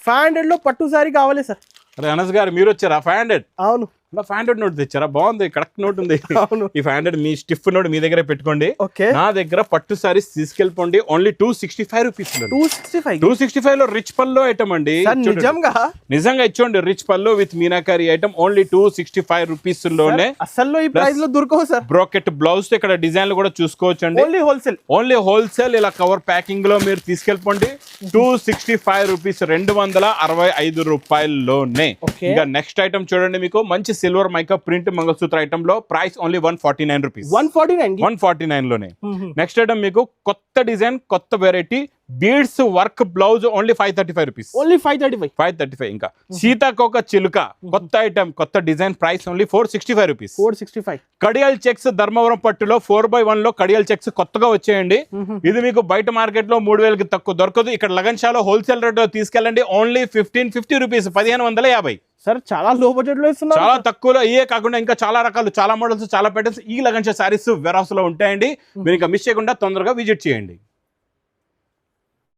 500 లో పట్టు సారీ కావాలి సార్. అరే అనస్ గారు మీరు వచ్చారా? 500 అవును 500 నోట్ తెచ్చారా? బాగుంది, కరెక్ట్ నోట్ ఉంది. అవును ఈ 500 మీ స్టిఫ్ నోట్ మీ దగ్గర పెట్టుకోండి. ఓకే నా దగ్గర పట్టు సారీస్ తీసుకెళ్ళిపోండి. Only 265 rupees. 265 లో రిచ్ పల్లో ఐటమ్ అండి. నిజంగా ఇచ్చోండి, రిచ్ పల్లో with meenakari item only 265 rupees లోనే. అసలు ఈ ప్రైస్ లో దొరకవు సార్. బ్రోకెట్ బ్లౌజ్ ఇక్కడ డిజైన్లు కూడా చూసుకోవచ్చు అండి. ఓన్లీ హోల్సేల్ ఇలా కవర్ ప్యాకింగ్ లో మీరు తీసుకెళ్ళిపోండి. 265 రూపీస్, 265 రూపాయల్లోనే. ఇంకా నెక్స్ట్ ఐటమ్ చూడండి, మీకు మంచి silver mica print mangalsutra item లో ప్రైస్ ఓన్లీ 149 రూపీస్. 149 లోనే. నెక్స్ట్ ఐటమ్ మీకు కొత్త డిజైన్, కొత్త variety beads work blouse only 535 rupees. 535. ఇంకా సీతాకోక చిలుక కొత్త ఐటమ్, కొత్త డిజైన్, ప్రైస్ ఓన్లీ 465 రూపీస్. కడియాల్ చెక్స్ ధర్మవరం పట్టులో 4x1 లో కడియాల్ చెక్స్ కొత్తగా వచ్చేయండి. ఇది మీకు బయట మార్కెట్ లో 3000కి తక్కువ దొరకదు. ఇక్కడ లగన్ షాలో హోల్సేల్ రేట్ లో తీసుకెళ్ళండి. Only 1550 rupees, 1550. సార్ చాలా లో బడ్జెట్ లో ఇస్తున్నారు, చాలా తక్కువలో. ఇయే కాకుండా ఇంకా చాలా రకాలు, చాలా మోడల్స్, చాలా ప్యాటర్న్స్ ఈ లగన్ షా సారీస్ వెరాస్ లో ఉంటాయండి. మీరు ఇంకా మిస్ చేయకుండా తొందరగా విజిట్ చేయండి.